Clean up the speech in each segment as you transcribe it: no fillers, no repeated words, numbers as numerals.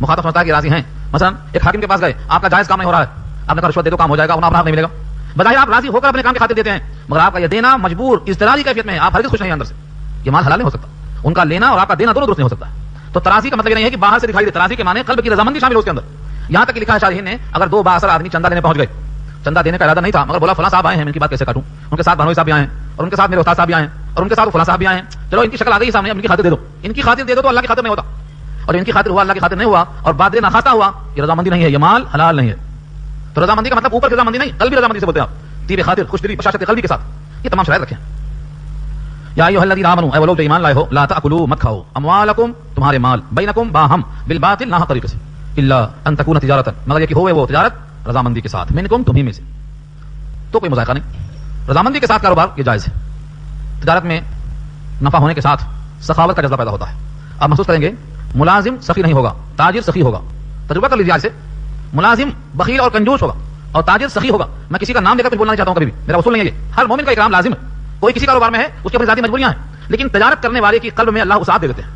مخاطب سمجھتا ہے کہ راضی ہیں. مثلا ایک حاکم کے پاس گئے, آپ کا جائز کام نہیں ہو رہا ہے, آپ نے کہا رشوت دے دو کام ہو جائے گا, انہیں اپنا حق نہیں ملے گا. بظاہر آپ راضی ہو کر اپنے کام کی خاطر دیتے ہیں, مگر آپ کا یہ دینا مجبور اضطراری کیفیت میں ہے, آپ ہرگز خوش نہیں ہیں اندر سے. یہ مال حلال نہیں ہو سکتا, ان کا لینا اور آپ کا دینا دونوں درست نہیں ہو سکتا. تو ترازی کا مطلب یہ نہیں ہے کہ باہر سے دکھائی دے, ترازی کے معنی قلب کی رضامندی شامل ہو اس کے اندر. یہاں تک کہ لکھا ہے شارحین نے, اگر دو بااثر آدمی چندہ دینے پہنچ گئے, چندہ دینے کا ارادہ نہیں تھا مگر بولا فلاں صاحب آئے ہیں, ان کی بات کیسے کاٹوں, ان کے ساتھ بھنوئی صاحب بھی آئے ہیں, اور ان کے ساتھ میرے استاد صاحب بھی آئے ہیں, اور ان کے ساتھ فلاں صاحب بھی آئے ہیں, چلو ان کی شکل آ گئی سامنے, ان کی خاطر دے دو, ان کی خاطر دے دو تو اللہ کی خاطر نہیں ہوتا, اور ان کی خاطر ہوا اللہ کی خاطر نہیں ہوا, اور بعد میں ناخواستہ ہوا, یہ رضامندی نہیں ہے, یہ مال حلال نہیں ہے. تو رضامندی کا مطلب اوپر کی رضامندی نہیں, قلبی رضامندی سے بولتے ہیں آپ, طیب خاطر, خوش دلی, بشاشت قلبی کے ساتھ. یہ تمام شرائط رکھیں. یا ایھا الذین آمنوا, اے وہ لوگ جو ایمان لائے ہو, لا تاکلوا, مت کھاؤ, اموالکم, تمہارے مال, بینکم, باہم, بالباطل, ناحق طریقے سے, الا ان تکون تجارۃ, مگر یہ کہ ہوئے وہ تجارت رضامندی کے ساتھ, منکم, تمہیں میں سے. تو کوئی مذائقہ نہیں, رضامندی کے ساتھ کاروبار یہ جائز ہے. تجارت میں نفع ہونے کے ساتھ سخاوت کا جذبہ پیدا ہوتا ہے. آپ محسوس کریں گے ملازم سخی نہیں ہوگا, تاجر سخی ہوگا. تجربہ کر لیجیے آج سے, ملازم بخیل اور کنجوس ہوگا اور تاجر سخی ہوگا. میں کسی کا نام لے کر کچھ بولنا نہیں چاہتا ہوں, کبھی بھی میرا اصول نہیں ہے یہ. ہر مومن کا اکرام لازم ہے, کوئی کسی کاروبار میں ہے اس کی اپنی ذاتی مجبوریاں ہیں, لیکن تجارت کرنے والے کی قلب میں اللہ وسعت دے دیتے ہیں,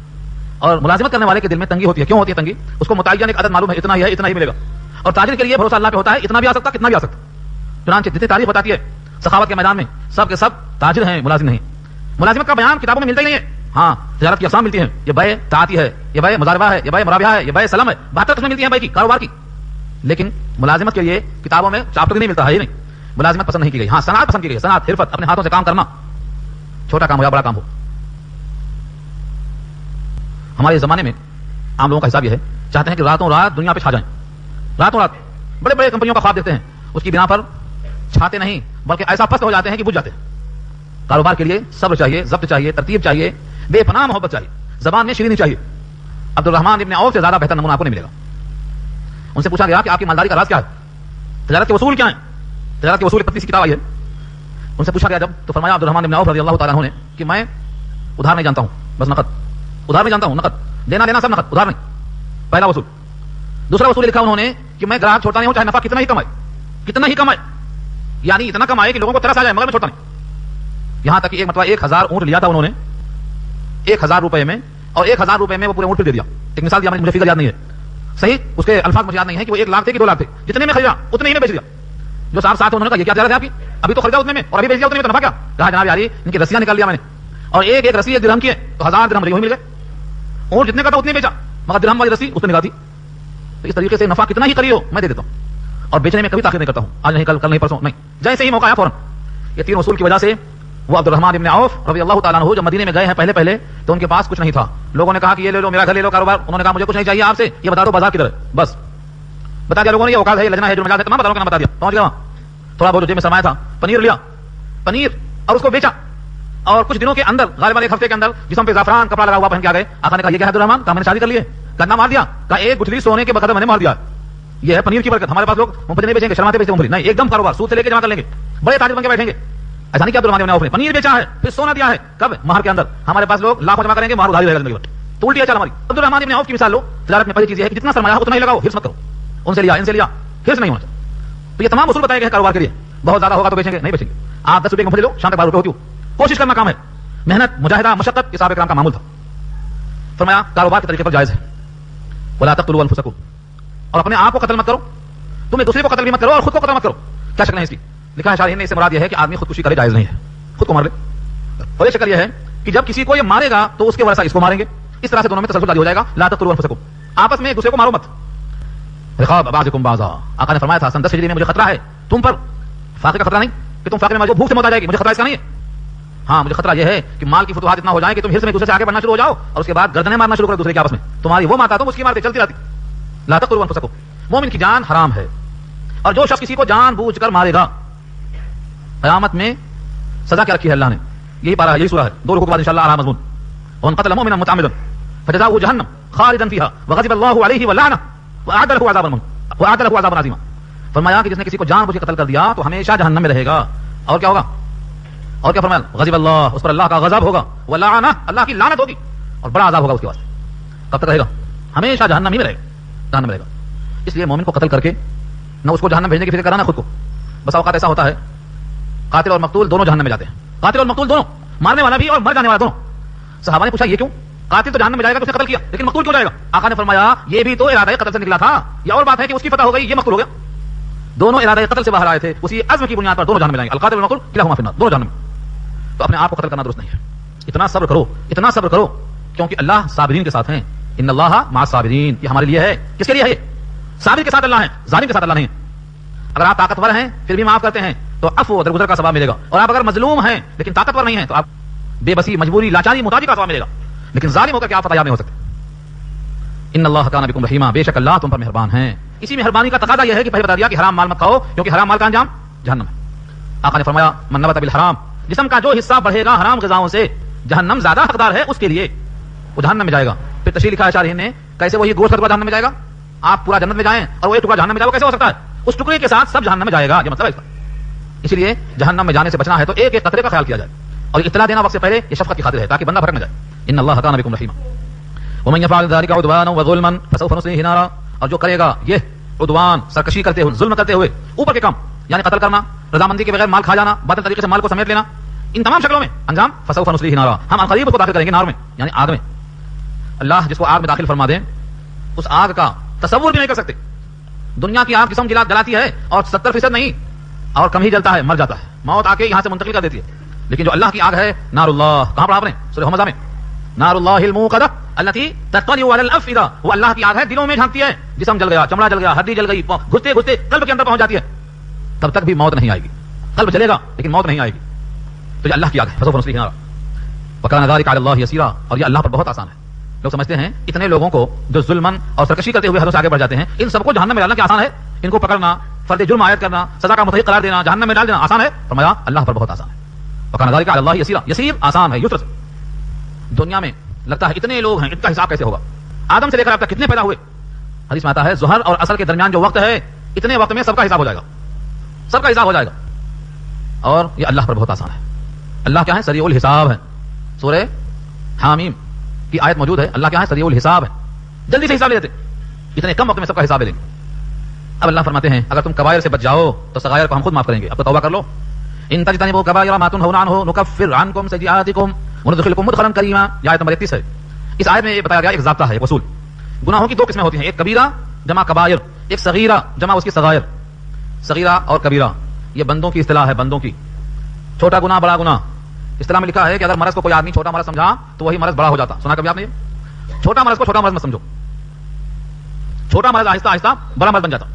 اور ملازمت کرنے والے کے دل میں تنگی ہوتی ہے. کیوں ہوتی ہے تنگی؟ اس کو متعین ایک عدد معلوم ہے, اتنا ہی ہے, اتنا ہی ملے گا. اور تاجر کے لیے بھروسہ اللہ پہ ہوتا ہے, اتنا بھی آ سکتا, کتنا بھی آ سکتا. چنانچہ جتنی تاریخ بتاتی ہے سخاوت کے میدان میں سب کے سب تاجر ہیں, ملازم نہیں. ملازمت کا بیان کتابوں میں ملتا ہی نہیں ہے. ہاں تجارت کی اقسام ملتی ہیں, یہ بے تعاتی ہے, یہ بے مضاربہ ہے, یہ بے مرابحہ ہے, یہ بے سلم ہے, 72 قسمیں ملتی ہیں بے کی, کاروبار کی. لیکن ملازمت کے لیے کتابوں میں چاپٹر نہیں ملتا ہے, یہ نہیں. ملازمت پسند نہیں کی گئی. ہاں صنعت پسند کی گئی, صنعت, حرفت, اپنے ہاتھوں سے کام کرنا, چھوٹا کام ہو یا بڑا کام ہو. ہمارے زمانے میں عام لوگوں کا حساب یہ ہے, چاہتے ہیں کہ راتوں رات دنیا پہ چھا جائیں, راتوں رات بڑے بڑے کمپنیوں کا خواب دیکھتے ہیں, اس کی بنا پر چھاتے نہیں بلکہ ایسا پست ہو جاتے ہیں کہ بجھ جاتے ہیں. کاروبار کے لیے صبر چاہیے, ضبط چاہیے, ترتیب چاہیے, بے پناہ محبت چاہیے, زبان میں شیرینی چاہیے. عبد الرحمن ابن عوف سے زیادہ بہتر نمونہ آپ کو نہیں ملے گا. ان سے پوچھا گیا کہ آپ کی مالداری کا راز کیا ہے, تجارت کے اصول کیا ہیں. تجارت کے اصول ایک پتلی سی کتاب آئی ہے. ان سے پوچھا گیا جب, تو فرمایا عبد الرحمن ابن عوف رضی اللہ تعالیٰ عنہ نے کہ میں ادھار نہیں جانتا ہوں, بس نقد. ادھار نہیں جانتا ہوں, نقد دینا لینا سب نقد, ادھار نہیں. پہلا اصول. دوسرا اصول لکھا انہوں نے کہ میں گراہک چھوڑتا نہیں ہوں, چاہے نفع کتنا ہی کمائے, کتنا ہی کمائے, یعنی اتنا کمائے کہ لوگوں کو ترس آ جائے, مگر میں چھوڑتا نہیں. یہاں تک کہ ایک مرتبہ 1000 اونٹ لیا تھا انہوں نے 1000 روپے میں, اور 1000 روپے میں وہ پورے اونٹ پہ دے دیا. ایک مثال دیا, مجھے فگر یاد نہیں ہے صحیح, اس کے الفاظ مجھے یاد نہیں ہے کہ وہ 1 لاکھ تھے کہ 2 لاکھ تھے, جتنے میں خریدا اتنے ہی میں بیچ دیا. جو صاحب ساتھ انہوں نے کہا یہ کیا تجارت ہے آپ کی, ابھی تو خریدا اتنے میں اور ابھی بیچ دیا اتنے میں, تو نفع کیا؟ کہا جناب یاری ان کی رسیاں نکال لیا میں نے, اور ایک ایک رسی 1 درہم کی ہے, تو 1000 درہم وہی مل گئے. اونٹ جتنے کا تھا اتنے بیچا, مگر درہم والی رسی اس نے نکال دی. تو اس طریقے سے نفع کتنا ہی کری ہو میں دے دیتا ہوں, اور بیچنے میں کبھی تاخیر نہیں کرتا ہوں, آج نہیں, کل نہیں, پرسوں نہیں, جیسے ہی موقع آیا فوراً. یہ 3 اصول کی وجہ سے وہ عبد الرحمن ابن عوف رضی اللہ تعالیٰ عنہ جب مدینے میں گئے ہیں پہلے تو ان کے پاس کچھ نہیں تھا. لوگوں نے کہا کہ یہ لے لو, میرا گھر لے لو, کاروبار. انہوں نے کہا مجھے کچھ نہیں چاہیے آپ سے, یہ بتا دو بازار کدھر ہے, بس بتا دیا لوگوں نے. یہ اوقات ہے, لجنا ہے, جو مجاز ہے, تمام بازاروں کا نام بتا دیا. پہنچ گیا وہاں, تھوڑا بہت جو جیب میں سرمایہ تھا, پنیر لیا, پنیر, اور اس کو بیچا, اور کچھ دنوں کے اندر, غالباً 1 ہفتے کے اندر, جسم پہ زعفران کپڑا لگا ہوا پہن کے آ گئے. آقا نے کہا یہ کیا ہے عبد الرحمن؟ کہا میں نے شادی کر لی ہے. گنا مار دیا, کہا 1 گٹھلی سونے کے بقدر میں نے مار دیا. یہ ہے پنیر کی برکت. ہمارے پاس لوگ مفت نہیں بیچیں گے, شرماتے بیچتے ہیں, نہیں, ایک دم کاروبار سود سے لے کے جمع کر لیں گے, بڑے تاجر بن کے بیٹھیں گے. ایسا نہیں کہ عبد الرحمن ابن عوف نے پنیر بیچا ہے, پھر سونا دیا ہے, کب؟ مہر کے اندر. ہمارے پاس لوگ لاکھوں جمع کریں گے, مہر ادھاری رہے گا زندگی بھر. تو الٹی ہے چال ہماری. عبد الرحمن ابن عوف کی مثال لو. تجارت میں پہلی چیز یہ ہے کہ جتنا سرمایہ اتنا ہی لگاؤ, حرص مت کرو. ان سے لیا, ان سے لیا, حرص نہیں ہونا چاہیے. تو یہ تمام اصول بتائے گئے ہیں کاروبار کے لیے. بہت زیادہ ہوگا تو بیچیں گے, نہیں بیچیں گے. آپ 10 روپے کی مفت لے لو, شام تک 12 روپے ہوتی ہو. کوشش کرنا کام ہے, محنت, مجاہدہ, مشقت, یہ صحابہ کرام کا معمول تھا. فرمایا کاروبار کے طریقے پر جائز ہے. ولا تقتلوا انفسکم, اور اپنے آپ کو قتل مت کرو. تم ایک دوسرے کو قتل بھی مت کرو, اور خود کو قتل مت کرو. کیا شکل ہے اس کی؟ لکھا ہے شارحین نے, اس سے مراد یہ ہے کہ آدمی خودکشی کرے, جائز نہیں ہے, خود کو مار لے. اور یہ شکل یہ ہے کہ جب کسی کو یہ مارے گا تو اس کے ورثہ اس کو ماریں گے. اس طرح سے دونوں میں تسلسل جاری ہو جائے گا. لا تقتلوا انفسکم, آپس میں ایک دوسرے کو مارو مت. رقاب بعضکم بعضا, آقا نے فرمایا تھا سن 10 ہجری میں, مجھے خطرہ ہے تم پر, فاقے کا خطرہ نہیں کہ تم فاقے میں جو بھوک سے موت آ جائے گی, مجھے خطرہ اس کا نہیں ہے. ہاں مجھے خطرہ یہ ہے کہ مال کی فتوحات اتنا ہو جائے کہ تم حرص میں دوسرے سے آگے بڑھنا شروع ہو جاؤ, اور اس کے بعد گردنیں مارنا شروع کرو دوسرے کے آپس میں. تمہاری وہ مارتا تم اس کی مارتے چلتی رہتی. لا تقتلوا انفسکم, مومن کی جان حرام ہے, اور جو شخص کسی کو جان بوجھ کر مارے گا قیامت میں سزا کیا رکھی ہے اللہ نے, یہی پارہ, یہی سورہ ہے. 2 رکوع کے بعد انشاءاللہ آرام مضمون. ومن قتل مؤمنا متعمدا فجزاؤه جهنم خالدا فيها وغضب الله عليه ولعنه واعد له عذابا عظيما. فرمایا کہ جس نے کسی کو جان بوجھ کے قتل کر دیا تو ہمیشہ جہنم میں رہے گا. اور کیا ہوگا؟ اور کیا فرمایا؟ غضب اللہ, اس پر اللہ کا غضب ہوگا, ولعنہ, اللہ کی لعنت ہوگی, اور بڑا عذاب ہوگا اس کے واسطے. کب تک رہے گا؟ ہمیشہ جہنم ہی میں رہے گا, جہنم میں رہے گا. اس لیے مومن کو قتل کر کے نہ اس کو جہنم بھیجنے کی فکر کرنا, نہ خود کو. بس اوقات ایسا ہوتا ہے قاتل اور مقتول دونوں جہنم میں جاتے ہیں, قاتل اور مقتول دونوں, مارنے والا بھی اور مر جانے والا دونوں. صحابہ نے پوچھا یہ کیوں؟ قاتل تو جہنم میں جائے گا، اس نے قتل کیا، لیکن مقتول کیوں جائے گا؟ آقا نے فرمایا یہ بھی تو ارادہ قتل سے نکلا تھا، یہ اور بات ہے کہ اس کی فتح ہو گئی، یہ مقتول ہو گیا۔ دونوں ارادہ قتل سے باہر آئے تھے، اسی عزم کی بنیاد پر دونوں جہنم میں جائیں گے، القاتل والمقتول کلاہما فی النار، دونوں جہنم میں۔ تو اپنے آپ کو قتل کرنا درست نہیں ہے۔ اتنا صبر کرو، اتنا صبر کرو، کیونکہ اللہ صابرین کے ساتھ ہیں۔ ان اللہ مع الصابرین، یہ ہمارے لیے ہے۔ کس کے لیے ہے یہ؟ صابر کے ساتھ اللہ ہے، ظالم کے ساتھ اللہ نہیں ہے۔ اگر آپ طاقتور ہیں پھر بھی معاف کرتے ہیں تو عفو و درگزر کا ثواب ملے گا، اور آپ اگر مظلوم ہیں لیکن طاقتور نہیں ہیں تو آپ بے بسی، مجبوری، لاچاری، محتاجی کا ثواب ملے گا، لیکن ظالم ہو کر کے آپ فتح نہیں ہو سکتے۔ ان اللہ کان بکم رحیما، بے شک اللہ تم پر مہربان ہیں۔ اسی مہربانی کا تقاضا یہ ہے کہ پہلے بتا دیا کہ حرام مال مت کھاؤ، کیونکہ حرام مال کا انجام جہنم ہے۔ آقا نے فرمایا من نبت بالحرام، جسم کا جو حصہ بڑھے گا حرام غذاؤں سے، جہنم زیادہ حقدار ہے اس کے لیے، وہ جہنم میں جائے گا۔ پھر تشریح لکھا ہے شارحین نے، کیسے وہی گوشت کا ٹکڑا جہنم میں جائے گا؟ آپ پورا جنت میں جائیں اور وہ ایک ٹکڑا جہنم میں جائے، وہ کیسے ہو سکتا ہے؟ اس ٹکڑے کے ساتھ سب جہنم میں جائے گا، یہ مطلب ہے اس کا۔ اسی لیے جہنم میں جانے سے بچنا ہے تو ایک ایک قطرے کا خیال کیا جائے، اور اطلاع دینا وقت سے پہلے یہ شفقت کی خاطر ہے تاکہ بندہ بھٹک نہ جائے۔ ان اللہ کان بکم رحیما ومن يفعل ذلك عدوانا وظلما فسوف نصليه نارا، اور جو کرے گا یہ عدوان، سرکشی کرتے ہوئے، ظلم کرتے ہوئے، اوپر کے کام یعنی قتل کرنا، رضامندی کے بغیر مال کھا جانا، باطل طریقے سے مال کو سمیٹ لینا، ان تمام شکلوں میں انجام فسوف نصليه نارا، ہم عنقریب کو داخل کریں گے نار میں، یعنی آگ میں۔ اللہ جس کو آگ میں داخل فرما دیں اس آگ کا تصور بھی نہیں کر سکتے۔ دنیا کی آگ جسم جلاتی ہے اور 70% نہیں اور کم ہی جلتا ہے، مر جاتا ہے، موت آ کے یہاں سے منتقل کر دیتی ہے، لیکن جو اللہ کی آگ ہے نار اللہ، کہاں پڑھا آپ نے؟ سورہ حمزہ میں، نار اللہ الموقدہ التي تطلع على الافئدہ، وہ اللہ کی آگ ہے دلوں میں جھانکتی ہے، جسم جل گیا، چمڑا جل گیا، ہڈی جل گئی، گھستے گھستے قلب کے اندر پہنچ جاتی ہے، تب تک بھی موت نہیں آئے گی، قلب جلے گا لیکن موت نہیں آئے گی۔ تو یہ اللہ کی آگ ہے، فسوف نصلیہ نارا وکان ذلک علی اللہ یسیرا، اور یہ اللہ پر بہت آسان ہے۔ لوگ سمجھتے ہیں اتنے لوگوں کو جو ظلمن اور سرکشی کرتے ہوئے حدوں سے آگے بڑھ جاتے ہیں، ان سب کو جہنم میں ڈالنا کیا آسان ہے؟ ان کو پکڑنا، فرد جرم عائد کرنا، سزا کا مستحق قرار دینا، جہنم میں ڈال دینا آسان ہے؟ فرمایا اللہ پر بہت آسان ہے۔ وکان ذلک علی اللہ یسیرا، یسیر آسان ہے، یسر سے۔ دنیا میں لگتا ہے اتنے لوگ ہیں، ان کا حساب کیسے ہوگا؟ آدم سے لے کر اب تک کتنے پیدا ہوئے؟ حدیث میں آتا ہے ظہر اور اصل کے درمیان جو وقت ہے، اتنے وقت میں سب کا حساب ہو جائے گا، سب کا حساب ہو جائے گا، اور یہ اللہ پر بہت آسان ہے۔ اللہ کیا ہے؟ سریع الحساب ہے۔ سورہ حامیم کی آیت موجود ہے، اللہ کیا ہے؟ سریع الحساب ہے، جلدی سے حساب لے لیتے، اتنے کم وقت میں سب کا حساب لے لیں گے۔ اب اللہ فرماتے ہیں اگر تم کبائر سے بچ جاؤ تو صغائر کو ہم خود معاف کریں گے، اب تو توبہ کر لو۔ ان تجتنبوا کبائر ما تنهون عنه نكفر عنكم سيئاتكم وندخلكم مدخلا کریما، یہ آیت نمبر 31 ہے۔ اس آیت میں یہ بتایا گیا ایک ضابطہ ہے، ایک اصول۔ گناہوں کی دو قسمیں ہوتی ہیں، ایک کبیرہ جمع کبائر، ایک صغیرہ جمع اس کی صغائر۔ صغیرہ اور کبیرہ یہ بندوں کی اصطلاح ہے، بندوں کی۔ چھوٹا گناہ بڑا گناہ، اصطلاح میں لکھا ہے کہ اگر مرض کو کوئی آدمی چھوٹا مرض سمجھا تو وہی مرض بڑا ہو جاتا۔ سنا کبھی آپ نے؟ چھوٹا مرض کو چھوٹا مرض مت سمجھو، چھوٹا مرض آہستہ آہستہ بڑا مرض بن جاتا۔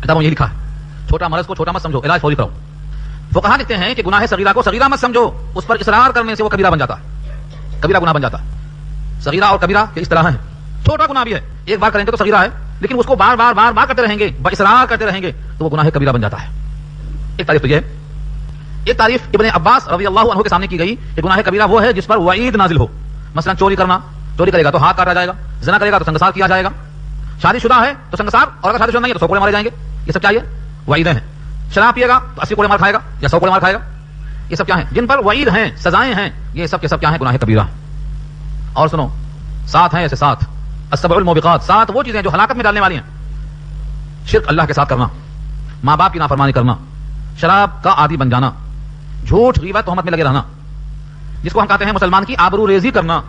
کتابوں میں یہ لکھا ہے چھوٹا مرض کو چھوٹا مت سمجھو، علاج فوری کرو۔ فقہا لکھتے ہیں کہ گناہ صغیرہ کو صغیرہ مت سمجھو، اس پر اصرار کرنے سے وہ کبیرہ بن جاتا ہے، کبیرہ گناہ بن جاتا ہے۔ صغیرہ اور کبیرہ کی اصطلاح ہیں، چھوٹا گناہ بھی ہے، ایک بار کریں گے تو صغیرہ ہے، لیکن اس کو بار بار بار بار کرتے رہیں گے، اصرار کرتے رہیں گے تو وہ گناہ کبیرہ بن جاتا ہے۔ ایک تعریف تو یہ ہے۔ ایک تعریف ابن عباس رضی اللہ عنہ کے سامنے کی گئی کہ گناہ کبیرہ وہ ہے جس پر وعید نازل ہو، مثلا چوری کرنا، چوری کرے گا تو ہاتھ کاٹا جائے گا، زنا کرے گا تو سنگسار کیا جائے گا، شادی شدہ ہے تو سنگسار، اور اگر شادی شدہ نہیں ہے تو 100 کوڑے مارے جائیں گے۔ یہ سب کیا ہے؟ وعیدیں ہیں۔ شراب پیے گا تو 80 کوڑے مار کھائے گا یا 100 کوڑے مار کھائے گا، یہ سب کیا ہیں؟ جن پر وعید ہیں، سزائیں ہیں، یہ سب کے سب کیا ہیں؟ گناہ کبیرہ۔ اور سنو، 7 ہیں ایسے 7 السبع الموبقات، 7 وہ چیزیں جو ہلاکت میں ڈالنے والی ہیں۔ شرک اللہ کے ساتھ کرنا، ماں باپ کی نافرمانی کرنا، شراب کا عادی بن جانا، جھوٹ غیبت تہمت میں لگے رہنا، جس کو ہم کہتے ہیں مسلمان کی آبرو ریزی کرنا،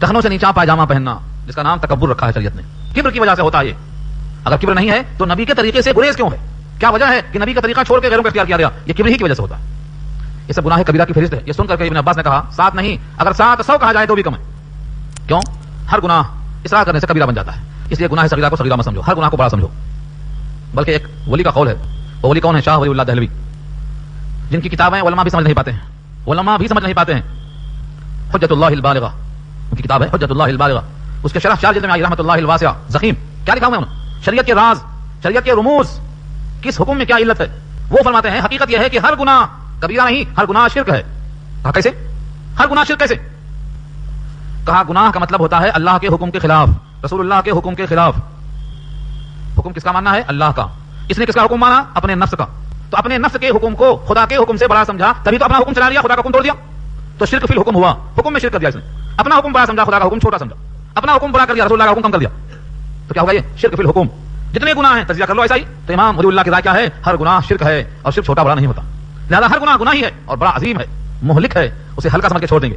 ٹخنوں سے نیچا پائجامہ پہننا، جس کا نام تکبر رکھا ہے شریعت نے، کبر کی وجہ سے ہوتا ہے یہ۔ اگر کبر نہیں ہے تو نبی کے طریقے سے گریز کیوں ہے؟ کیا وجہ ہے کہ نبی کا طریقہ چھوڑ کے غیروں کو اختیار کیا گیا؟ یہ کبر ہی کی وجہ سے ہوتا ہے۔ یہ سب گناہ کبیرہ کی فہرست ہے۔ یہ سن کر کے ابن عباس نے کہا 7 نہیں، اگر 7 100 کہا جائے تو بھی کم ہے۔ کیوں؟ ہر گناہ اصرار کرنے سے کبیرہ بن جاتا ہے، اس لیے گناہ صغیرہ کو صغیرہ مت سمجھو، ہر گناہ کو بڑا سمجھو۔ بلکہ ایک ولی کا قول ہے، وہ ولی کون ہے؟ شاہ ولی اللہ دہلوی، جن کی کتابیں علماء بھی سمجھ نہیں پاتے ہیں، علماء بھی سمجھ نہیں پاتے ہیں۔ حجت اللہ البالغہ ان کی کتاب ہے، حجت اللہ البالغہ، اس کے شرح 4 جلد میں آئی، رحمۃ اللہ الواسعہ زخیم، کیا لکھا ہوا ہے انہوں نے؟ شریعت کے راز، شریعت کے رموز، کس حکم میں کیا علت ہے۔ وہ فرماتے ہیں حقیقت یہ ہے کہ ہر گناہ کبیرہ نہیں، ہر گناہ شرک ہے۔ کہا کیسے؟ ہر گناہ شرک کیسے؟ کہا گناہ کا مطلب ہوتا ہے اللہ کے حکم کے خلاف، رسول اللہ کے حکم کے خلاف۔ حکم کس کا ماننا ہے؟ اللہ کا۔ اس نے کس کا حکم مانا؟ اپنے نفس کا۔ تو اپنے نفس کے حکم کو خدا کے حکم سے بڑا سمجھا، تبھی تو اپنا حکم چلا لیا، خدا کا حکم توڑ دیا، تو شرک فی الحکم ہوا، حکم میں شرک کر دیا اس نے۔ اپنا حکم بڑا سمجھا، خدا کا حکم چھوٹا سمجھا، اپنا حکم بڑا کر دیا، رسول اللہ کا حکم کم کر دیا، تو کیا ہوگا؟ یہ شرک فی الحکم۔ جتنے گناہ ہیں تجزیہ کر لو ایسا ہی۔ تو امام ولی اللہ کی رائے کیا ہے؟ ہر گناہ شرک ہے، اور شرک چھوٹا بڑا نہیں ہوتا، لہذا ہر گناہ گناہ ہی ہے اور بڑا عظیم ہے، مہلک ہے، اسے ہلکا سمجھ کے چھوڑ دیں گے۔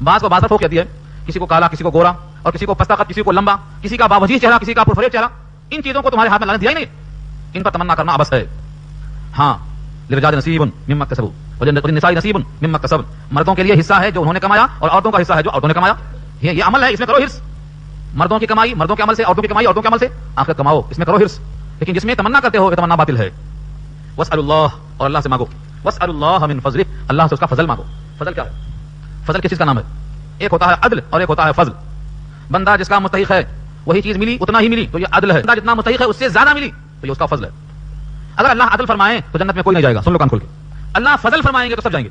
بعض کو بعض پر فوقیت ہے، کسی کو کالا، کسی کو گورا، اور کسی کو پستہ قد، کسی کو لمبا، کسی کا باوجیح چہرہ، کسی کا پرفریب چہرہ. ان چیزوں کو تمہارے ہاتھ میں لانے دیا ہی نہیں، ان پر تمنا کرنا عبث ہے. ہاں للرجال نصیب مما اکتسبوا وللنساء نصیب مما اکتسبن، مردوں کے لیے حصہ ہے جو انہوں نے کمایا اور عورتوں کا حصہ ہے جو عورتوں نے کمایا. یہ عمل ہے، اس میں کرو حرص. مردوں کی کمائی مردوں کے عمل سے، عورتوں کی کمائی عورتوں کے عمل سے، آخرت کماؤ، اس میں کرو حرص. لیکن جس میں تمنا کرتے ہو یہ تمنا باطل ہے. واسأل اللہ، اور اللہ سے مانگو. واسأل اللہ من فضلہ، اللہ سے اس کا فضل مانگو. فضل کیا ہے؟ فضل کس چیز کا نام ہے؟ ایک ہوتا ہے عدل اور ایک ہوتا ہے فضل. بندہ جس کا مستحق ہے وہی چیز ملی، اتنا ہی ملی تو یہ عدل ہے. بندہ جتنا مستحق ہے اس سے زیادہ ملی تو یہ اس کا فضل ہے. اگر اللہ عدل فرمائے تو جنت میں کوئی نہیں جائے گا، سن لو کان کھول کے. اللہ فضل فرمائیں گے تو سب جائیں گے،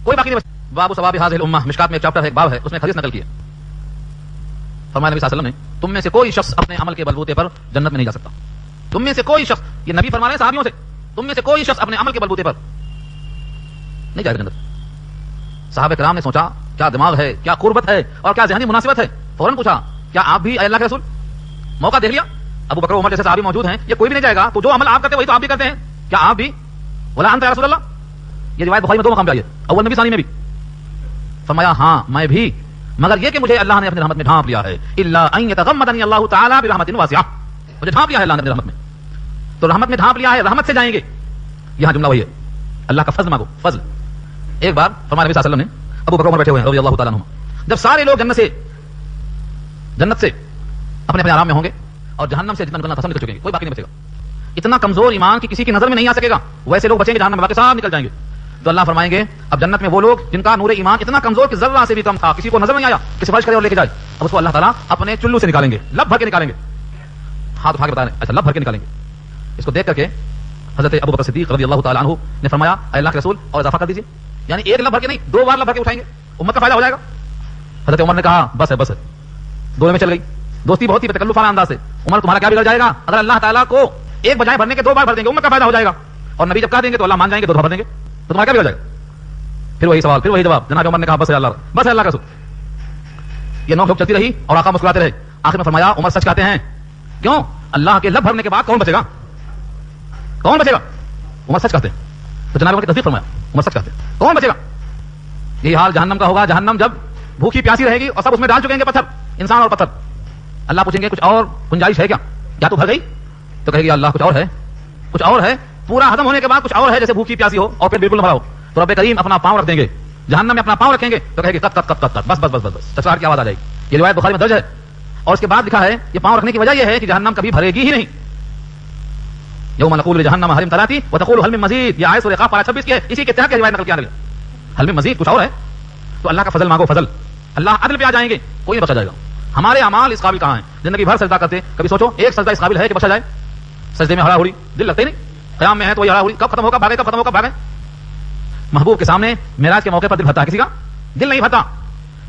کوئی باقی نہیں بچ. باب ثواب هذه الامه، مشکات میں ایک چیپٹر ہے، ایک باب ہے، اس میں حدیث نقل کی ہے. فرمایا نبی صلی اللہ علیہ وسلم نے تم میں سے کوئی شخص اپنے عمل کے بلبوتے پر جنت میں نہیں جا سکتا. تم میں سے کوئی شخص، یہ نبی فرما رہے ہیں صحابیوں سے، تم میں سے کوئی شخص اپنے عمل کے بلبوتے پر نہیں جائے گا جنت. صحابہ کرام نے سوچا کیا دماغ ہے، کیا قربت ہے اور کیا ذہنی مناسبت ہے. فوراً پوچھا کیا آپ بھی اے اللہ کے رسول؟ موقع دیکھ لیا، ابو بکر عمر جیسے صحابی موجود ہیں، یہ کوئی بھی نہیں جائے گا تو جو عمل آپ کرتے وہی تو آپ بھی کرتے ہیں، کیا آپ بھی؟ ولا انت یا رسول اللہ. یہ روایت بخاری میں دو مقام پہ آئی ہے، اول نبی ثانی میں بھی. فرمایا ہاں میں بھی، مگر یہ کہ مجھے اللہ نے اپنی رحمت میں ڈھانپ لیا ہے. الا ان یتغمدنی اللہ تعالی برحمت واسعہ، مجھے ڈھانپ لیا ہے اللہ نے اپنی رحمت میں، تو رحمت میں ڈھانپ لیا ہے، رحمت سے جائیں گے. یہاں جملہ وہی ہے، اللہ کا فضل مانگو، فضل. ایک بار فرمایا نبی صلی اللہ علیہ وسلم نے، ابو بکر عمر بیٹھے ہوئے ہیں رضی اللہ تعالیٰ عنہما، جب سارے لوگ جنت سے اپنے اپنے آرام میں ہوں گے اور جہنم سے جتنا نکلنا تھا سب نکل چکیں گے، کوئی باقی نہیں بچے گا. اتنا کمزور ایمان کی کسی کی نظر میں نہیں آ سکے گا، ویسے لوگ بچیں گے جہنم میں، باقی سب نکل جائیں گے. تو اللہ فرمائیں گے اب جنت میں وہ لوگ جن کا نور ایمان اتنا کمزور کہ ذرہ سے بھی کم تھا، کسی کو نظر نہیں آیا کہ سفارش کرے اور لے کے جائے، اب اس کو اللہ تعالیٰ اپنے چلو سے نکالیں گے، لب بھر کے نکالیں گے. ہاتھ اٹھا کے بتائیں اچھا، لب بھر کے نکالیں گے. اس کو دیکھ کر کے حضرت ابو بکر صدیق رضی اللہ تعالیٰ عنہ نے فرمایا اے اللہ کے رسول اور اضافہ کر دیجیے، یعنی ایک لب بھر کے نہیں، دو بار لب بھر کے اٹھائیں گے، امت کا فائدہ ہو جائے گا. حضرت عمر نے کہا بس ہے بس ہے، دونوں میں چل گئی. دوستی بہت ہی تکلف والا انداز سے. عمر تمہارا کیا بگڑ جائے گا اگر اللہ تعالیٰ کو ایک بجائے بھرنے کے دو بار بھر دیں گے، امت کا فائدہ ہو جائے گا. اور نبی جب کہہ دیں گے تو اللہ مان جائیں گے، دو بھر دیں گے، تو تمہارا کیا بگڑ جائے گا؟ پھر وہی سوال، پھر وہی جواب. جناب عمر نے کہا بس ہے اللہ، بس ہے اللہ کا رسول. یہ نوک جھوک چلتی رہی اور آقا مسکراتے رہے. آخر میں فرمایا عمر سچ کہتے ہیں. کیوں؟ اللہ کے لب بھرنے کے بعد کون بچے گا؟ کون بچے گا؟ عمر سچ کہتے ہیں. تو جناب عمر کی تصدیق فرمایا عمر سچ کہتے ہیں، کون بچے گا؟ یہی حال جہنم کا ہوگا. جہنم جب بھوکی پیاسی رہے گی اور سب اس میں ڈال چکیں گے پتھر، انسان اور پتھر. اللہ پوچھیں گے کچھ اور گنجائش ہے کیا؟ کیا تو بھر گئی؟ تو کہے گی اللہ کچھ اور ہے، کچھ اور ہے. پورا ختم ہونے کے بعد کچھ اور ہے، جیسے بھوکی پیاسی ہو اور پھر بالکل نہ بھرا ہو. تو رب کریم اپنا پاؤں رکھ دیں گے جہنم میں، اپنا پاؤں رکھیں گے تو کہے گی قط قط قط قط قط، بس بس بس بس بس، چچار کی آواز آ جائے گی. یہ روایت بخاری میں درج ہے. اور اس کے بعد لکھا ہے یہ پاؤں رکھنے کی وجہ یہ ہے کہ جہنم کبھی بھرے گی ہی نہیں. یوم نقول لجہنم هل امتلأت وتقول هل من مزید، یہ آیت سورہ قاف پارہ 26 کی ہے، اسی کے تحت یہ روایت نقل کیا گیا. هل من مزید، کچھ اور ہے. تو اللہ کا فضل مانگو، فضل. اللہ عدل پہ آ جائیں گے، کوئی نہیں بخشا جائے گا. ہمارے اعمال اس قابل کہاں ہیں؟ زندگی بھر سجدہ کرتے، کبھی سوچو ایک سجدہ اس قابل ہے کہ بخشا جائے؟ سجدے میں ہڑا ہڑی، دل لگتے ہی نہیں. قیام میں ہے تو وہی ہڑا ہڑی، کب ختم ہوگا بھاگے، کب ختم ہوگا بھاگے. محبوب کے سامنے معراج کے موقع پر دل بھرتا ہے کسی کا؟ دل نہیں بھرتا.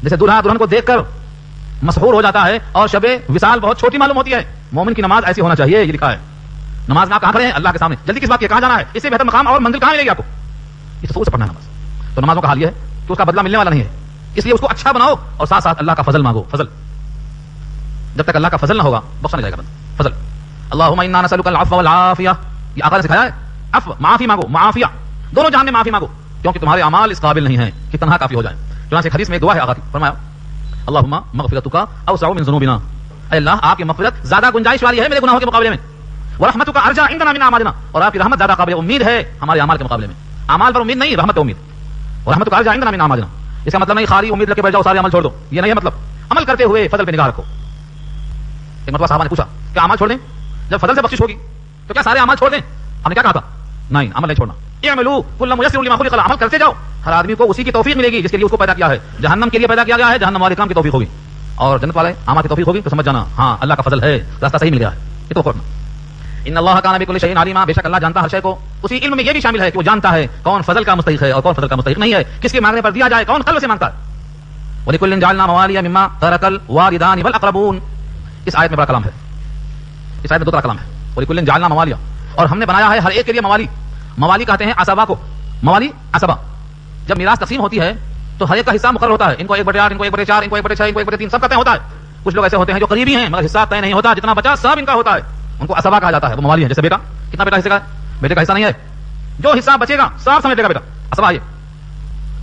جیسے دلہا دلہن کو دیکھ کر مسحور ہو جاتا ہے اور شب وصال بہت چھوٹی معلوم ہوتی ہے. مومن کی نماز ایسی ہونا چاہیے، یہ لکھا ہے. نماز میں آپ کہاں کھڑے ہیں؟ اللہ کے سامنے. جلدی کس بات کی، کہاں جانا ہے؟ اس سے بہتر مقام اور منزل کہاں ملے گی آپ کو؟ اس سکون سے پڑھنا ہے نماز. تو نمازوں کا حال یہ ہے کہ اس کا بدلہ ملنے والا نہیں ہے، اس لیے اس کو اچھا بناؤ اور ساتھ ساتھ اللہ کا فضل مانگو. فضل جب تک اللہ کا فضل نہ ہوگا بخشا نہیں جائے گا بندہ. فضل. اللہم انا نسألک العفو والعافیہ، یہ آقا نے سکھایا ہے. عفو، معافی مانگو، معافیہ، دونوں جہان میں معافی مانگو، کیونکہ تمہارے اعمال اس قابل نہیں ہیں کہ تنہا کافی ہو جائیں. چنانچہ حدیث میں ایک دعا ہے آقا کی، فرمایا اللہم مغفرتک اوسع من ذنوبنا، اے اللہ آپ کی مغفرت زیادہ گنجائش والی ہے میرے گناہوں کے مقابلے میں. ورحمتک ارجع عندنا من اعمالنا، اور آپ کی رحمت زیادہ قابل امید ہے ہمارے اعمال کے مقابلے میں. اعمال پر امید نہیں، رحمت پر امید. ورحمتک ارجع عندنا من اعمالنا، اس کا مطلب نہیں خالی امید رکھ کے بیٹھ جاؤ سارے عمل چھوڑ دو، یہ نہیں ہے مطلب. عمل کرتے ہوئے فضل پہ نگاہ رکھو. ایک مرتبہ صحابہ نے پوچھا کہ اعمال چھوڑ دیں؟ جب فضل سے بخشش ہوگی تو کیا سارے اعمال چھوڑ دیں؟ ہم نے کیا کہا تھا؟ نہیں، عمل نہیں چھوڑنا. اعملوا کل میسر لما خلق له، عمل کرتے جاؤ، ہر آدمی کو اسی کی توفیق ملے گی جس کے لیے اس کو پیدا کیا ہے. جہنم کے لیے پیدا کیا گیا ہے، جہنم والے کام کی توفیق ہوگی، اور جنت والے اعمال کی توفیق ہوگی. تو سمجھ جانا ہاں اللہ کا فضل ہے، راستہ صحیح مل گیا ہے. یہ تو کرنا. ان اللہ کان بکل شیء علیما، بے شک اللہ جانتا ہر شے کو. اسی علم میں یہ بھی شامل ہے کہ وہ جانتا ہے کون فضل کا مستحق ہے اور کون فضل کا مستحق نہیں ہے، کس کے مانگنے پر دیا جائے، کون قلب سے مانگتا ہے. ولکل جعلنا موالیا مما ترک الوالدان والاقربون، اس آیت میں بڑا کلام ہے. اس آیت میں دو طرح کلام ہے. ولکل جعلنا موالیا، اور ہم نے بنایا ہے ہر ایک کے لیے موالی. موالی کہتے ہیں عصبہ کو، موالی عصبہ. جب میراث تقسیم ہوتی ہے تو ہر ایک کا حصہ مقرر ہوتا ہے. ان کو 1/8، ان کو 1/4، ان کو 1/6، ان کو 1/3، سب کا طے ہوتا ہے. کچھ لوگ ایسے ہوتے ہیں جو قریبی ہیں مگر حصہ طے نہیں ہوتا، جتنا بچا سب ان کا ہوتا ہے. ان کو عصبہ کہا جاتا ہے. وہ موالی ہیں. جیسے بیٹا، کتنا بیٹا حصے کا ہے؟ بیٹے کا حصہ نہیں ہے، جو حصہ بچے گا سب سمیٹ لے گا بیٹا. عصبہ یہ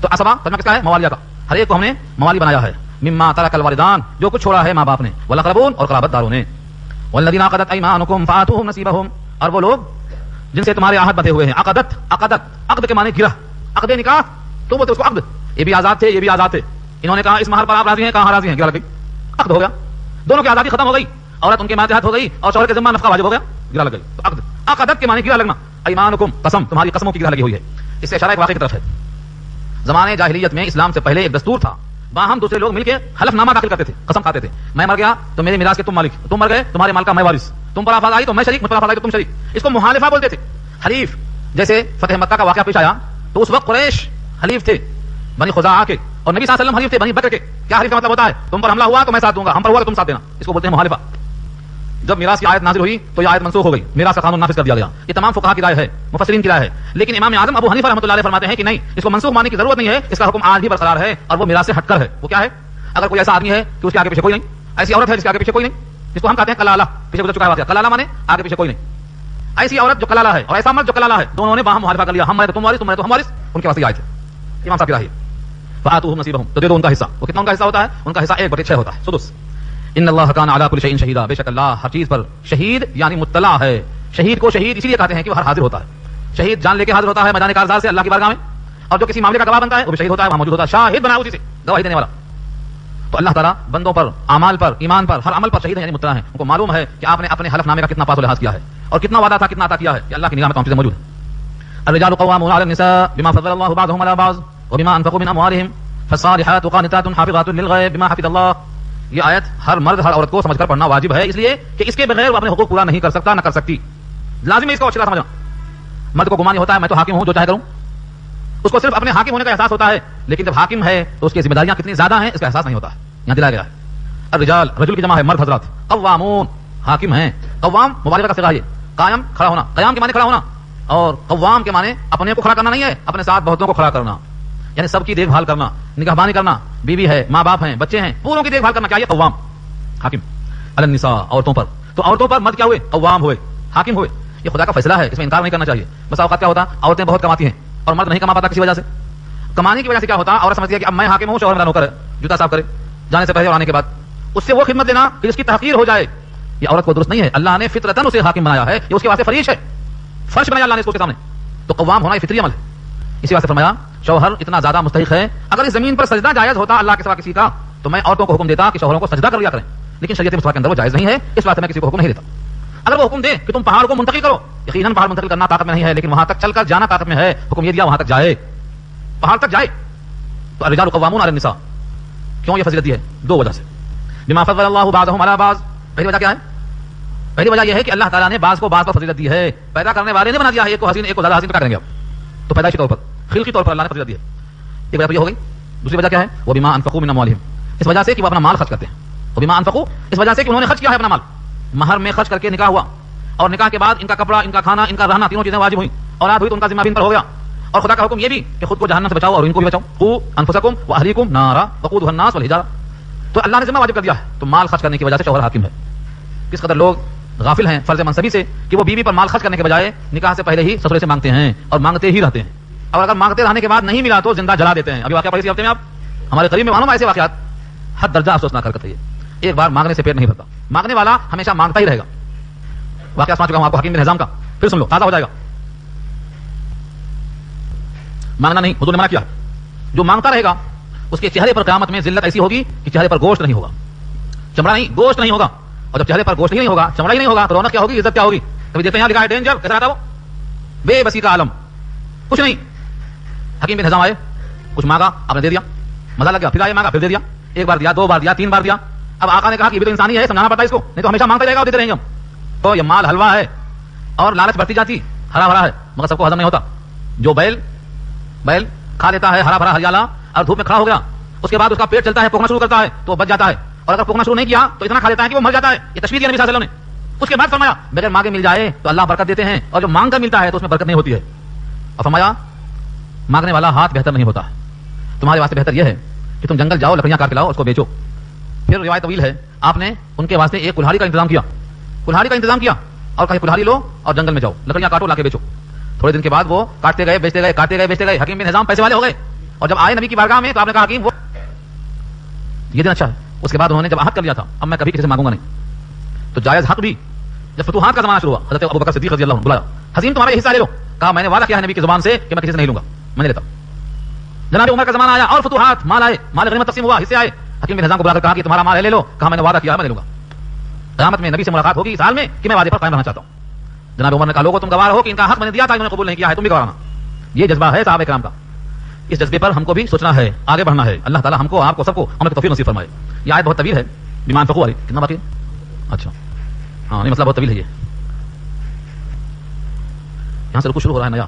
تو عصبہ ترجمہ کس کا ہے؟ موالیہ کا. ہر ایک کو ہم نے موالی بنایا ہے. مما ترک الوالدان, جو کچھ چھوڑا ہے ماں باپ نے, والاقربون, اور قرابت داروں نے, والذین عقدت ایمانکم فآتوہم نصیبہم, اور وہ لوگ جن سے تمہارے عہد بندھے ہوئے ہیں. عقدت, عقد کے معنی گرہ, عقد نکاح تو بولتے اس کو عقد. یہ بھی آزاد تھے, یہ بھی آزاد تھے. انہوں نے کہا اس مہر پر آپ راضی ہیں, کہاں راضی ہیں, گرہ لگ گئی, عقد ہو گیا. دونوں کی آزادی ختم ہو گئی, عورت ان کے ماتحت ہو گئی اور شوہر کے ذمہ نفقہ واجب ہو گیا, گرہ لگ گئی. تو عقد, عقدت کے معنی گرہ لگنا. ایمانکم, قسم, تمہاری قسموں کی گرہ لگی ہوئی ہے. اس سے اشارہ ایک واقعے کی طرف ہے. زمانے جاہلیت میں اسلام سے پہلے ایک دستور تھا, باہم دوسرے لوگ مل کے حلف نامہ داخل کرتے تھے, قسم کھاتے تھے. میں مر گیا تو میرے میراث کے تم مالک, تم مر گئے تمہارے مال کا میں وارث, تم پر آفات آئی تو میں شریک, مجھ پر آفات آئی تو تم شریک. اس کو محالفہ بولتے تھے, حلیف. جیسے فتح مکہ کا واقعہ پیش آیا تو اس وقت قریش حلیف تھے بنی خزاعہ کے, اور نبی صلی اللہ علیہ وسلم حلیف تھے بنی بکر کے. کیا حلیف کا مطلب ہوتا ہے؟ تم پر حملہ ہوا تو میں ساتھ دوں گا, ہم پر ہوا تو تم ساتھ دینا. اس کو بولتے ہیں محالفہ. جب میراث کی آیت نازل ہوئی تو یہ آیت منسوخ ہو گئی, میراث کا قانون نافذ کر دیا گیا. یہ تمام فقہا کی رائے ہے, مفسرین کی رائے ہے. لیکن امام اعظم ابو حنیفہ رحمۃ اللہ علیہ فرماتے ہیں کہ نہیں, اس کو منسوخ ماننے کی ضرورت نہیں ہے, اس کا حکم آج بھی برقرار ہے, اور وہ میراث سے ہٹ کر ہے. وہ کیا ہے؟ اگر کوئی ایسا آدمی ہے کہ اس کے آگے پیچھے کوئی نہیں, ایسی عورت ہے جس کے آگے پیچھے کوئی نہیں, جس کو ہم کہتے ہیں کلالہ, پیچھے گزر چکا ہے واقعہ, کلالہ مانے آگے پیچھے کوئی نہیں. ایسی عورت جو کلالہ ہے اور ایسا مرد جو کلالہ ہے, دونوں نے باہم محالفہ کر لیا, ہم مرے تو تم وارث, تم مرے تو ہم وارث. ان کے پاس یہ آئے تھے امام صاحب کی رائے, فآتوہم نصیبہم, تو دے دو ان کا حصہ. وہ کتنا ان کا حصہ ہوتا ہے؟ ان کا حصہ 1/6 ہوتا ہے, سدس. ان اللہ کان علی کل شیء شہیدا, بے شک اللہ ہر چیز پر شہید یعنی مطلع ہے. شہید کو شہید اسی لیے کہتے ہیں کہ وہ ہر حاضر ہوتا ہے. شہید جان لے کے حاضر ہوتا ہے میدان کارزار سے اللہ کی بارگاہ میں, اور جو کسی معاملے کا گواہ بنتا ہے وہ بھی شہید ہوتا ہے, وہاں موجود ہوتا ہے, شاہد بنا اسی سے, گواہی دینے والا. تو اللہ تعالیٰ بندوں پر, اعمال پر, ایمان پر, ہر عمل پر شہید ہے یعنی مطلع ہے. ان کو معلوم ہے کہ آپ نے اپنے حلف نامے کا کتنا پاس و لحاظ کیا ہے, اور کتنا وعدہ تھا, کتنا عطا کیا ہے, کہ اللہ کی نگاہ میں تمام چیزیں موجود ہیں. الرجال قوامون علی النساء بما فضل الله بعضهم على بعض وبما انفقوا من اموالهم فالصالحات قانتات حافظات للغیب بما حفظ اللہ. یہ آیت ہر مرد ہر عورت کو سمجھ کر پڑھنا واجب ہے, اس لیے کہ اس کے بغیر وہ اپنے حقوق پورا نہیں کر سکتا, نہ کر سکتی. لازم ہے اس کو اچھی طرح سمجھنا. مرد کو گمان ہوتا ہے میں تو حاکم ہوں, جو چاہے کروں. اس کو صرف اپنے حاکم ہونے کا احساس ہوتا ہے, لیکن جب حاکم ہے تو اس کی ذمہ داریاں کتنی زیادہ ہیں اس کا احساس نہیں ہوتا ہے. یہاں دلایا گیا ہے الرجال, رجل کی جمع ہے مرد حضرات, قوامون حاکم ہیں. قوام مبالغہ کا صیغہ ہے, قائم کھڑا ہونا, قیام کے معنی کھڑا ہونا, اور قوام کے معنی اپنے کو کھڑا کرنا نہیں ہے, اپنے ساتھ بہتوں کو کھڑا کرنا, یعنی سب کی دیکھ بھال کرنا, نگہبانی کرنا, بیوی ہے, ماں باپ ہیں, بچے ہیں, پوروں کی دیکھ بھال کرنا. کیا یہ قوام حاکم علی النساء, عورتوں پر. تو عورتوں پر مرد کیا ہوئے؟ قوام ہوئے, حاکم ہوئے. یہ خدا کا فیصلہ ہے, اس میں انکار نہیں کرنا چاہیے. بس اوقات کیا ہوتا, عورتیں بہت کماتی ہیں اور مرد نہیں کما پاتا کسی وجہ سے. کمانے کی وجہ سے کیا ہوتا, عورت سمجھتی ہے کہ اب میں حاکم ہوں, شوہر میرا نوکر ہے, جوتا صاف کرے جانے سے پہلے اور آنے کے بعد, اس سے وہ خدمت دینا کہ جس کی تحقیر ہو جائے. یہ عورت کو درست نہیں ہے. اللہ نے فطرتاً اسے حاکم بنایا ہے, یہ اس کے واسطے فریش ہے, فرش بنایا اللہ نے اس کے سامنے. تو قوام ہونا یہ فطری عمل ہے. اسی واسطے فرمایا شوہر اتنا زیادہ مستحق ہے, اگر اس زمین پر سجدہ جائز ہوتا اللہ کے سوا کسی کا, تو میں عورتوں کو حکم دیتا کہ شوہروں کو سجدہ کر لیا کریں, لیکن شریعت مصطفیٰ کے اندر وہ جائز نہیں ہے, اس واسطے میں کسی کو حکم نہیں دیتا. اگر وہ حکم دے کہ تم پہاڑ کو منتقل کرو, یقیناً پہاڑ منتقل کرنا طاقت میں نہیں ہے, لیکن وہاں تک چل کر جانا طاقت میں ہے. حکم یہ دیا وہاں تک جائے, پہاڑ تک جائے. تو الرجال قوامون علی النساء, کیوں یہ فضیلت دی ہے؟ 2 وجہ سے. بما فضل اللہ بعضهم على بعض, پہلی وجہ کیا ہے؟ پہلی وجہ یہ ہے کہ اللہ تعالیٰ نے بعض کو بعض پر فضیلت دی ہے. پیدا کرنے والے نے بنا دیا ہے, ایک کو حسین ایک کو زیادہ حسین, کیا کریں گے آپ؟ تو پیدائشی طور پر, خلقی طور پر اللہ نے فضیلت دی ہے. ایک وجہ تو یہ ہو گئی. دوسری وجہ کیا ہے؟ وہ بما انفقوا من اموالهم, اس وجہ سے کہ وہ اپنا مال خرچ کرتے ہیں. وہ بما انفقوا, اس وجہ سے کہ انہوں نے خرچ کیا ہے اپنا مال, مہر میں خرچ کر کے نکاح ہوا, اور نکاح کے بعد ان کا کپڑا, ان کا کھانا, ان کا رہنا, تینوں چیزیں واجب ہوئی. اولاد ہوئی تو ان کا ذمہ بھی ان پر ہو گیا. اور خدا کا حکم یہ بھی کہ خود کو جہنم سے بچاؤ اور ان کو بھی بچاؤ. قوا انفسکم واہلیکم نارا وقودها الناس والحجارہ. تو اللہ نے ذمہ واجب کر دیا ہے, تو مال خرچ کرنے کی وجہ سے شوہر حاکم ہے. کس قدر لوگ غافل ہیں فرض منصبی سے کہ وہ بیوی پر مال خرچ کرنے کے بجائے نکاح سے پہلے ہی سسرے سے مانگتے ہیں, اور مانگتے ہی رہتے ہیں, اور اگر مانگتے رہنے کے بعد نہیں ملا تو زندہ جلا دیتے ہیں. ابھی واقعہ پڑھی تھی ہفتے میں آپ, ہمارے قریب میں معلوم ایسے واقعات, حد درجہ افسوسناک حرکت ہے یہ. ایک بار مانگنے سے پیٹ نہیں بھرتا, مانگنے والا ہمیشہ مانگتا ہی رہے گا. واقعہ سنا چکا ہوں آپ کو حکیم بن حزام کا, پھر سن لو, تازہ ہو جائے گا. مانگنا نہیں, حضور نے منع کیا. جو مانگتا رہے گا اس کے چہرے پر قیامت میں ذلت ایسی ہوگی کہ چہرے پر گوشت نہیں ہوگا, چمڑا نہیں, گوشت نہیں ہوگا. اور جب چہرے پر گوشت ہی نہیں ہوگا, چمڑا ہی نہیں ہوگا, تو رونق کیا ہوگی, عزت کیا ہوگی. کبھی دیکھتے ہیں لکھا ہے ڈینجر, کیسا آتا وہ, بے بسی کا عالم, کچھ نہیں. حکیم بن حزام آئے, کچھ مانگا, آپ نے دے دیا, مزہ لگ گیا, پھر آئے مانگا, پھر دے دیا, 1 بار دیا, 2 بار دیا, 3 بار دیا. اب آقا نے کہا کہ یہ بھی تو انسانی ہے, سمجھانا پڑتا ہے اس کو, نہیں تو ہمیشہ مانگتے رہے گا اور دیتے رہیں گے ہم. تو یہ مال حلوہ ہے اور لالچ بڑھتی جاتی, ہرا بھرا ہے مگر سب کو ہضم نہیں ہوتا. جو بیل کھا لیتا ہے ہرا بھرا ہریالہ اور دھوپ میں کھڑا ہو گیا, اس کے بعد اس کا پیٹ چلتا ہے, پکنا شروع کرتا ہے تو بچ جاتا ہے, اور اگر پکنا شروع نہیں کیا تو اتنا کھا لیتا ہے کہ وہ مر جاتا ہے. یہ تشبیہ دی نبی صلی اللہ علیہ وسلم نے. اس کے بعد فرمایا بغیر مانگے مل جائے تو اللہ برکت دیتے ہیں, اور جو مانگ کر ملتا ہے تو اس میں برکت نہیں ہوتی ہے. اور فرمایا مانگنے والا ہاتھ بہتر نہیں ہوتا ہے, تمہارے واسطے بہتر یہ ہے کہ تم جنگل جاؤ, لکڑیاں کاٹ کے لاؤ, اس کو بیچو. پھر روایت طویل ہے, آپ نے ان کے واسطے ایک کلہاڑی کا انتظام کیا, اور کہیں کلہاڑی لو اور جنگل میں جاؤ, لکڑیاں کاٹو, لا کے بیچو. تھوڑے دن کے بعد وہ کاٹتے گئے, بیچتے گئے. حکیم بن حزام پیسے والے ہو گئے, اور جب آئے نبی کی بارگاہ میں تو آپ نے کہا حکیم وہ یہ دن اچھا ہے. اس کے بعد انہوں نے جب عہد کر لیا تھا اب میں کبھی کسی سے مانگوں گا نہیں, تو جائز حق بھی جب فتوحات کا زمانہ شروع ہوا حضرت ابوبکر صدیق رضی اللہ عنہ بلایا, حسین تمہارے حصہ لے لو. کہا میں نے وعدہ کیا ہے نبی کی زبان سے کہ میں کسی سے نہیں لوں گا, میں نہیں لیتا. جناب عمر کا زمانہ آیا اور فتوحات, مال آئے, مال غنیمت تقسیم ہوا, حصے آئے. حکیم بن حزام کو بلا کر کہا کہ تمہارا مال ہے لے لو. کہا میں نے وعدہ کیا ہے میں لے لوں گا. قیامت میں نبی سے ملاقات ہوگی اس حال میں کہ میں وعدے پر قائم رہنا چاہتا ہوں. جناب عمر نے کہا لوگوں تم گواہ ہو کہ ان کا حق میں نے دیا تھا, انہوں نے قبول نہیں کیا ہے, تم بھی گواہ رہنا. یہ جذبہ ہے صحابہ کرام کا. اس جذبے پر ہم کو بھی سوچنا ہے, آگے بڑھنا ہے. اللہ تعالیٰ ہم کو, آپ کو, سب کو ہمیں توفیق نصیب فرمائے. یہ آیت بہت طویل ہے, بیمان فقو والی. کتنا باقی؟ اچھا ہاں, نہیں مسئلہ بہت طویل ہے. یہ یہاں سے رکوع شروع ہو رہا ہے نیا.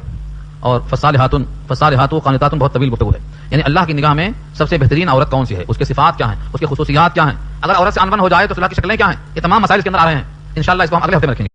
اور فصالحات قانتات بہت طویل گفتگو ہے. یعنی اللہ کی نگاہ میں سب سے بہترین عورت کون سی ہے, اس کے صفات کیا ہیں, اس کی خصوصیات کیا ہیں, اگر عورت سے انبن ہو جائے تو صلاح کی شکلیں کیا ہیں, یہ تمام مسائل اس کے اندر آ رہے ہیں. انشاءاللہ اس کو ہم اگلے ہفتے میں رکھیں گے.